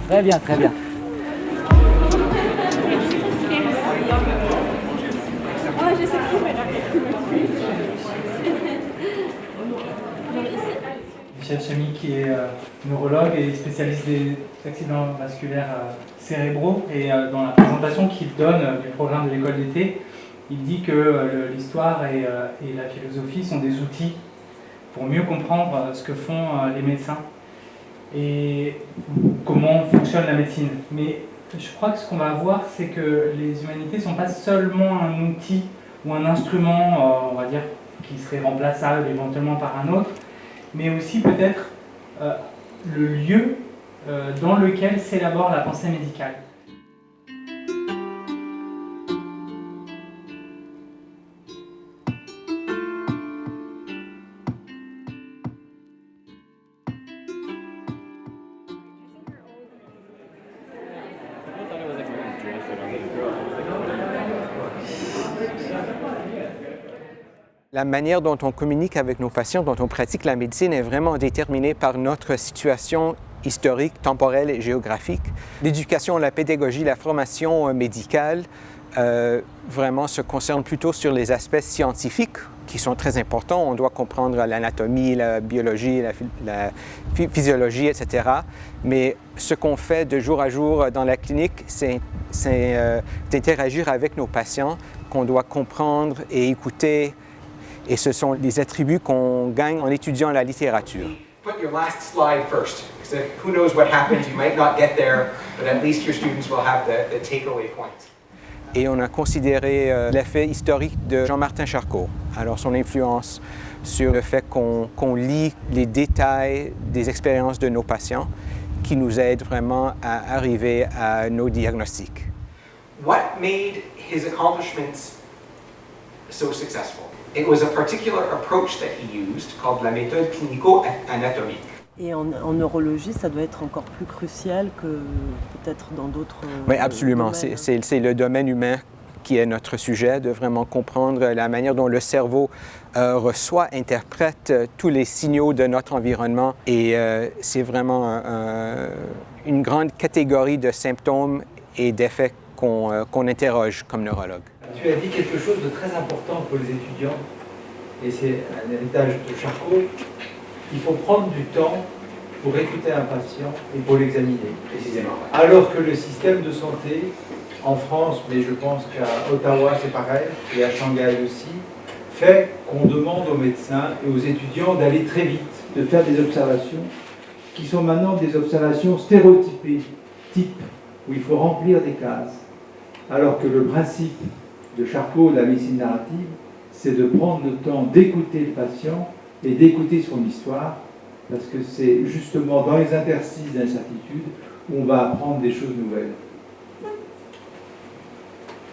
Très bien, très bien. Michel Chamy, qui est neurologue et spécialiste des accidents vasculaires cérébraux. Et dans la présentation qu'il donne du programme de l'école d'été, il dit que l'histoire et la philosophie sont des outils pour mieux comprendre ce que font les médecins et comment fonctionne la médecine. Mais je crois que ce qu'on va voir, c'est que les humanités ne sont pas seulement un outil ou un instrument, on va dire, qui serait remplaçable éventuellement par un autre, mais aussi peut-être le lieu dans lequel s'élabore la pensée médicale. La manière dont on communique avec nos patients, dont on pratique la médecine est vraiment déterminée par notre situation historique, temporelle et géographique. L'éducation, la pédagogie, la formation médicale vraiment se concerne plutôt sur les aspects scientifiques qui sont très importants. On doit comprendre l'anatomie, la biologie, la physiologie, etc. Mais ce qu'on fait de jour à jour dans la clinique, c'est d'interagir avec nos patients qu'on doit comprendre et écouter. Et ce sont des attributs qu'on gagne en étudiant la littérature. Put your last slide first, because who knows what happens, you might not get there, but at least your students will have the takeaway points. Et on a considéré l'effet historique de Jean-Martin Charcot, alors son influence sur le fait qu'on lit les détails des expériences de nos patients qui nous aident vraiment à arriver à nos diagnostics. What made his accomplishments so successful? It was a particular approach that he used called la méthode clinico-anatomique. Et en neurologie, ça doit être encore plus crucial que peut-être dans d'autres Oui, absolument. domaines. C'est le domaine humain qui est notre sujet, de vraiment comprendre la manière dont le cerveau reçoit, interprète tous les signaux de notre environnement. Et c'est vraiment une grande catégorie de symptômes et d'effets qu'on interroge comme neurologue. Tu as dit quelque chose de très important pour les étudiants, et c'est un héritage de Charcot. Il faut prendre du temps pour écouter un patient et pour l'examiner. Précisément. Alors que le système de santé, en France, mais je pense qu'à Ottawa c'est pareil, et à Shanghai aussi, fait qu'on demande aux médecins et aux étudiants d'aller très vite, de faire des observations qui sont maintenant des observations stéréotypées, type, où il faut remplir des cases. Alors que le principe de Charcot, de la médecine narrative, c'est de prendre le temps d'écouter le patient et d'écouter son histoire, parce que c'est justement dans les interstices d'incertitude où on va apprendre des choses nouvelles.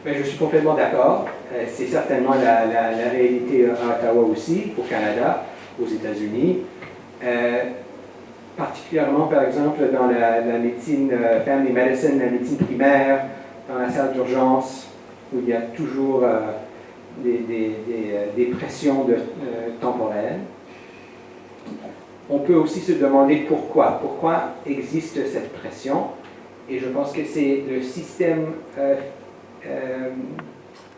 Mais je suis complètement d'accord. C'est certainement la réalité à Ottawa aussi, au Canada, aux États-Unis. Particulièrement, par exemple, dans la médecine family medicine, la médecine primaire, dans la salle d'urgence, où il y a toujours des pressions temporelles. On peut aussi se demander pourquoi. Pourquoi existe cette pression? Et je pense que c'est le système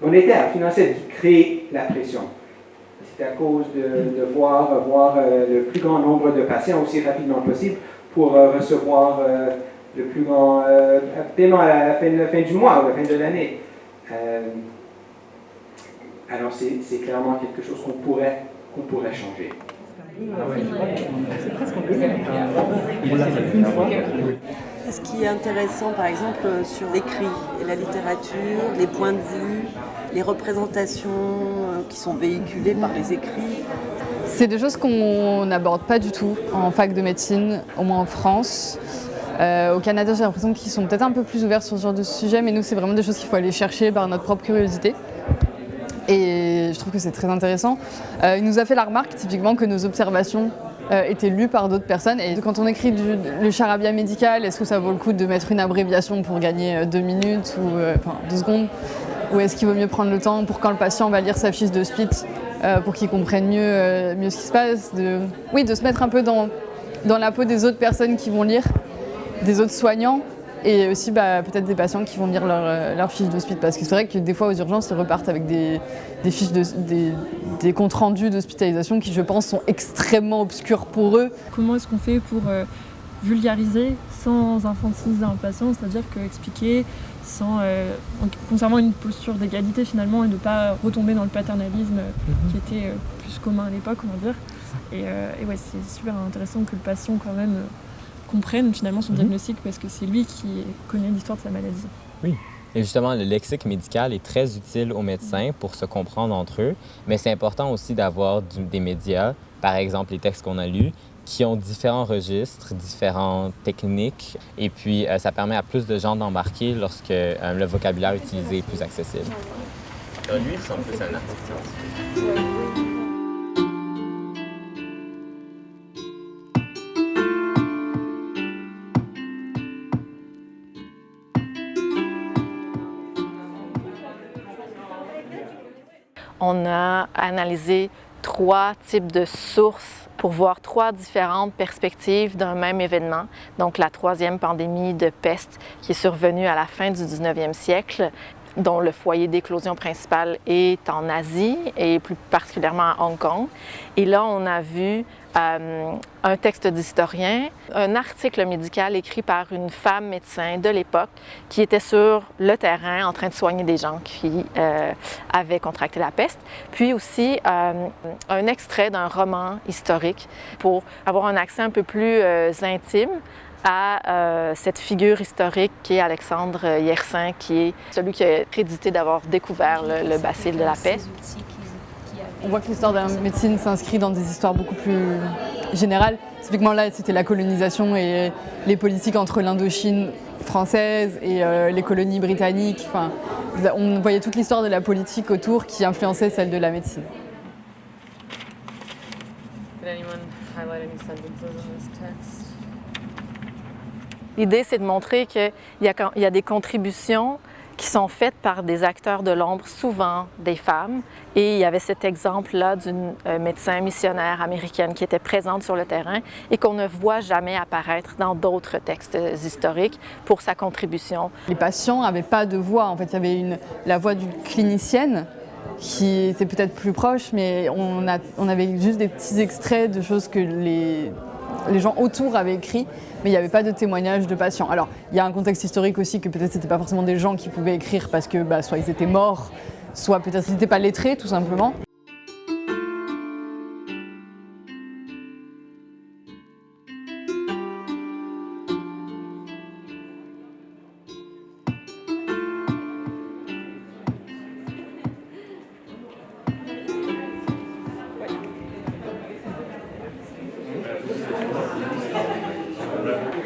monétaire, financier qui crée la pression. C'est à cause de voir le plus grand nombre de patients aussi rapidement possible pour recevoir le plus grand paiement à la fin du mois ou à la fin de l'année. Alors c'est clairement quelque chose qu'on pourrait changer. C'est presque on l'a fait une fois. Ce qui est intéressant, par exemple, sur l'écrit et la littérature, les points de vue, les représentations qui sont véhiculées par les écrits. C'est des choses qu'on n'aborde pas du tout en fac de médecine, au moins en France. Au Canada, j'ai l'impression qu'ils sont peut-être un peu plus ouverts sur ce genre de sujet, mais nous, c'est vraiment des choses qu'il faut aller chercher par notre propre curiosité. Et je trouve que c'est très intéressant. Il nous a fait la remarque, typiquement, que nos observations étaient lues par d'autres personnes. Et quand on écrit le charabia médical, est-ce que ça vaut le coup de mettre une abréviation pour gagner 2 minutes ou 2 secondes? Ou est-ce qu'il vaut mieux prendre le temps pour quand le patient va lire sa fiche de split pour qu'il comprenne mieux ce qui se passe, de se mettre un peu dans la peau des autres personnes qui vont lire des autres soignants et aussi peut-être des patients qui vont lire leur fiche d'hospice. Parce que c'est vrai que des fois aux urgences, ils repartent avec des fiches des comptes rendus d'hospitalisation qui, je pense, sont extrêmement obscurs pour eux. Comment est-ce qu'on fait pour vulgariser sans infantiliser un patient, c'est-à-dire expliquer en conservant une posture d'égalité finalement et de ne pas retomber dans le paternalisme qui était plus commun à l'époque, on va dire. Et ouais, c'est super intéressant que le patient quand même comprenne finalement son diagnostic parce que c'est lui qui connaît l'histoire de sa maladie. Oui. Et justement, le lexique médical est très utile aux médecins pour se comprendre entre eux, mais c'est important aussi d'avoir des médias, par exemple les textes qu'on a lus, qui ont différents registres, différentes techniques, et puis ça permet à plus de gens d'embarquer lorsque le vocabulaire utilisé est plus accessible. Lui, il ressemble plus à un artiste. On a analysé 3 types de sources pour voir 3 différentes perspectives d'un même événement. Donc la 3e pandémie de peste qui est survenue à la fin du 19e siècle, dont le foyer d'éclosion principal est en Asie et plus particulièrement à Hong Kong. Et là, on a vu un texte d'historien, un article médical écrit par une femme médecin de l'époque qui était sur le terrain en train de soigner des gens qui avaient contracté la peste, puis aussi un extrait d'un roman historique pour avoir un accès un peu plus intime à cette figure historique qui est Alexandre Yersin, qui est celui qui est crédité d'avoir découvert le bacille de la peste. On voit que l'histoire de la médecine s'inscrit dans des histoires beaucoup plus générales. Typiquement là, c'était la colonisation et les politiques entre l'Indochine française et les colonies britanniques. Enfin, on voyait toute l'histoire de la politique autour qui influençait celle de la médecine. L'idée, c'est de montrer qu'il y a des contributions qui sont faites par des acteurs de l'ombre, souvent des femmes. Et il y avait cet exemple-là d'une médecin missionnaire américaine qui était présente sur le terrain et qu'on ne voit jamais apparaître dans d'autres textes historiques pour sa contribution. Les patients n'avaient pas de voix. En fait, il y avait la voix d'une clinicienne qui était peut-être plus proche, mais on avait juste des petits extraits de choses que les gens autour avaient écrit, mais il n'y avait pas de témoignages de patients. Alors, il y a un contexte historique aussi que peut-être c'était pas forcément des gens qui pouvaient écrire parce que soit ils étaient morts, soit peut-être ils n'étaient pas lettrés, tout simplement.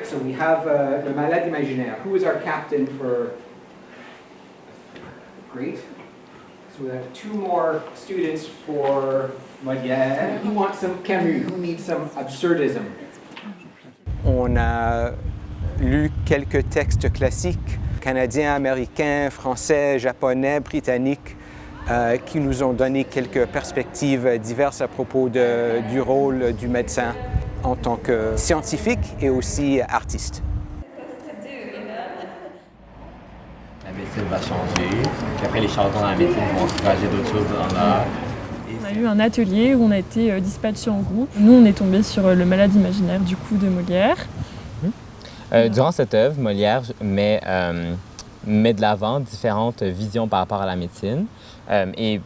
So we have Le Malade Imaginaire. Who is our captain for? Great. So we have 2 more students for Molière. Who wants some Camus? Who needs some absurdism? On a lu quelques textes classiques, canadiens, américains, français, japonais, britanniques, qui nous ont donné quelques perspectives diverses à propos du rôle du médecin en tant que scientifique et aussi artiste. La médecine va changer, puis après les charlatans dans la médecine vont encourager d'autres choses dans l'art. On a eu un atelier où on a été dispatchés en groupe. Nous, on est tombé sur Le Malade Imaginaire du coup de Molière. Durant cette œuvre, Molière met de l'avant différentes visions par rapport à la médecine. Et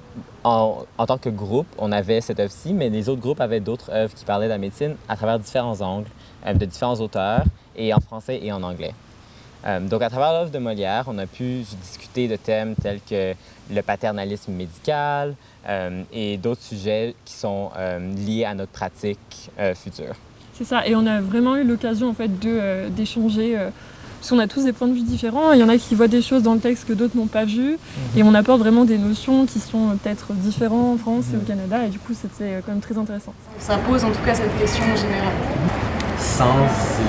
en tant que groupe, on avait cette œuvre-ci, mais les autres groupes avaient d'autres œuvres qui parlaient de la médecine à travers différents angles, de différents auteurs, et en français et en anglais. Donc à travers l'œuvre de Molière, on a pu discuter de thèmes tels que le paternalisme médical et d'autres sujets qui sont liés à notre pratique future. C'est ça, et on a vraiment eu l'occasion en fait d'échanger. Parce qu'on a tous des points de vue différents, il y en a qui voient des choses dans le texte que d'autres n'ont pas vues, et on apporte vraiment des notions qui sont peut-être différentes en France et au Canada, et du coup c'était quand même très intéressant. Ça pose en tout cas cette question générale. Sans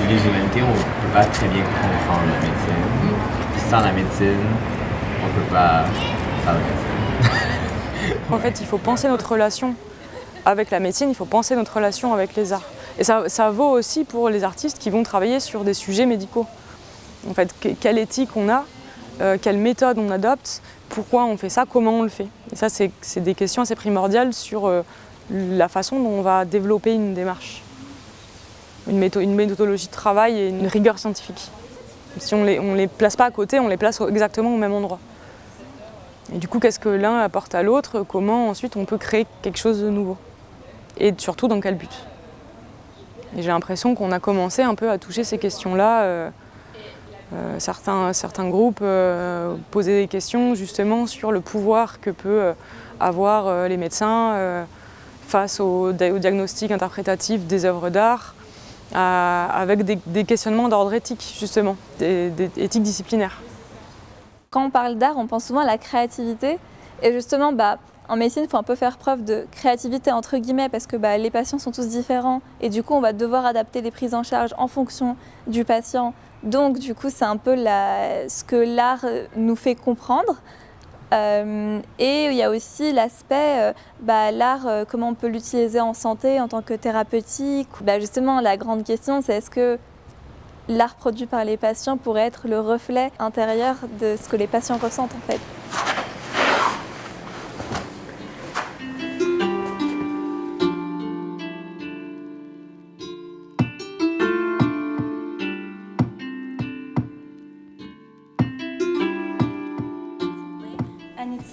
les humanités, on ne peut pas très bien comprendre la médecine. Puis sans la médecine, on ne peut pas faire la médecine. En fait, il faut penser notre relation avec la médecine, il faut penser notre relation avec les arts. Et ça vaut aussi pour les artistes qui vont travailler sur des sujets médicaux. En fait, quelle éthique on a, quelle méthode on adopte, pourquoi on fait ça, comment on le fait. Et ça, c'est des questions assez primordiales sur la façon dont on va développer une démarche, une méthodologie de travail et une rigueur scientifique. Si on les place pas à côté, on les place exactement au même endroit. Et du coup, qu'est-ce que l'un apporte à l'autre? Comment ensuite on peut créer quelque chose de nouveau? Et surtout, dans quel but? Et j'ai l'impression qu'on a commencé un peu à toucher ces questions-là. Certains groupes posaient des questions justement sur le pouvoir que peut avoir les médecins face au diagnostic interprétatif des œuvres d'art, avec des questionnements d'ordre éthique, justement, des éthiques disciplinaires. Quand on parle d'art, on pense souvent à la créativité. Et justement, en médecine, il faut un peu faire preuve de créativité, entre guillemets, parce que les patients sont tous différents. Et du coup, on va devoir adapter les prises en charge en fonction du patient. Donc, du coup, c'est un peu ce que l'art nous fait comprendre. Et il y a aussi l'aspect, l'art, comment on peut l'utiliser en santé, en tant que thérapeutique. Justement, la grande question, c'est est-ce que l'art produit par les patients pourrait être le reflet intérieur de ce que les patients ressentent, en fait.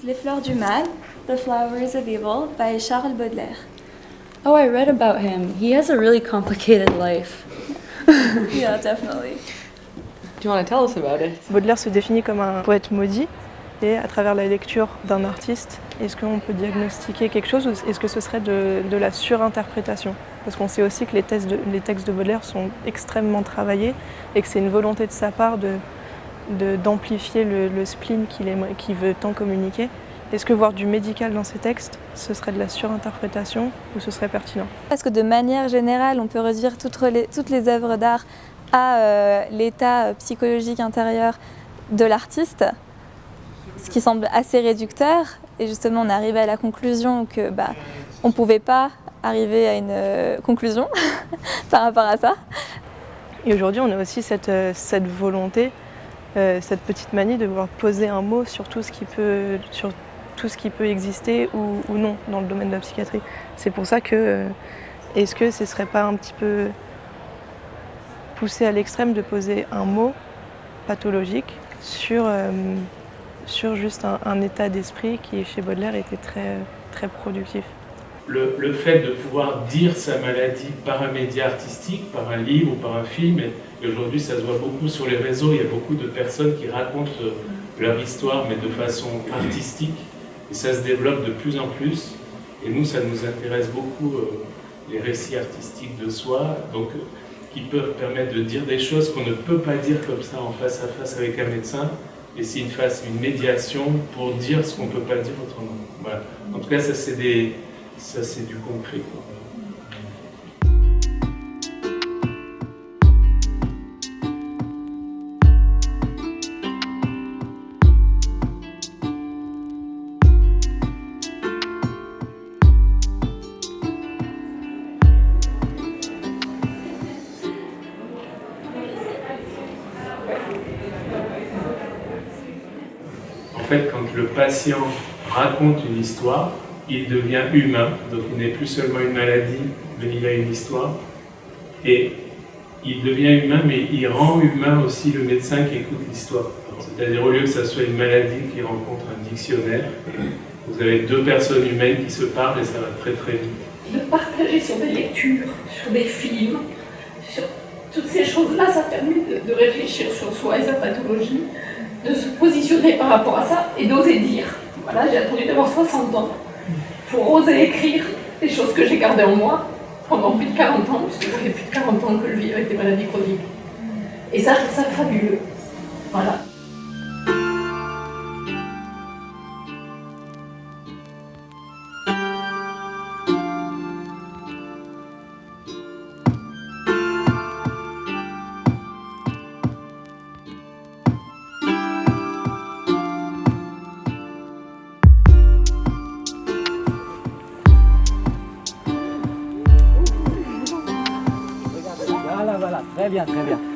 Les fleurs du mal, The Flowers of Evil by Charles Baudelaire. Oh, I read about him. He has a really complicated life. Yeah, definitely. Do you want to tell us about it? Baudelaire se définit comme un poète maudit et à travers la lecture d'un artiste, est-ce qu'on peut diagnostiquer quelque chose ou est-ce que ce serait de la surinterprétation? Parce qu'on sait aussi que les textes de Baudelaire sont extrêmement travaillés et que c'est une volonté de sa part d'amplifier le spleen qu'il veut tant communiquer. Est-ce que voir du médical dans ces textes, ce serait de la surinterprétation ou ce serait pertinent? Parce que de manière générale, on peut réduire toutes les œuvres d'art à l'état psychologique intérieur de l'artiste, ce qui semble assez réducteur. Et justement, on est arrivé à la conclusion que on ne pouvait pas arriver à une conclusion par rapport à ça. Et aujourd'hui, on a aussi cette volonté, cette petite manie de vouloir poser un mot sur tout ce qui peut exister ou non dans le domaine de la psychiatrie. C'est pour ça que, est-ce que ce ne serait pas un petit peu poussé à l'extrême de poser un mot pathologique sur juste un état d'esprit qui, chez Baudelaire, était très, très productif. Le fait de pouvoir dire sa maladie par un média artistique, par un livre ou par un film, et aujourd'hui ça se voit beaucoup sur les réseaux, il y a beaucoup de personnes qui racontent leur histoire mais de façon artistique, et ça se développe de plus en plus, et nous ça nous intéresse beaucoup, les récits artistiques de soi, donc qui peuvent permettre de dire des choses qu'on ne peut pas dire comme ça en face à face avec un médecin, et c'est une médiation pour dire ce qu'on ne peut pas dire autrement. Voilà. En tout cas ça c'est du concret, quoi. En fait, quand le patient raconte une histoire, il devient humain, donc il n'est plus seulement une maladie, mais il a une histoire. Et il devient humain, mais il rend humain aussi le médecin qui écoute l'histoire. C'est-à-dire, au lieu que ça soit une maladie qui rencontre un dictionnaire, vous avez deux personnes humaines qui se parlent et ça va très très vite. De partager sur des lectures, sur des films, sur toutes ces choses-là, ça permet de réfléchir sur soi et sa pathologie, de se positionner par rapport à ça et d'oser dire. Voilà, j'ai attendu d'avoir 60 ans pour oser écrire des choses que j'ai gardées en moi pendant plus de 40 ans, puisque ça fait plus de 40 ans que je vis avec des maladies chroniques. Et ça, je trouve ça fabuleux. Voilà. Très bien, très bien.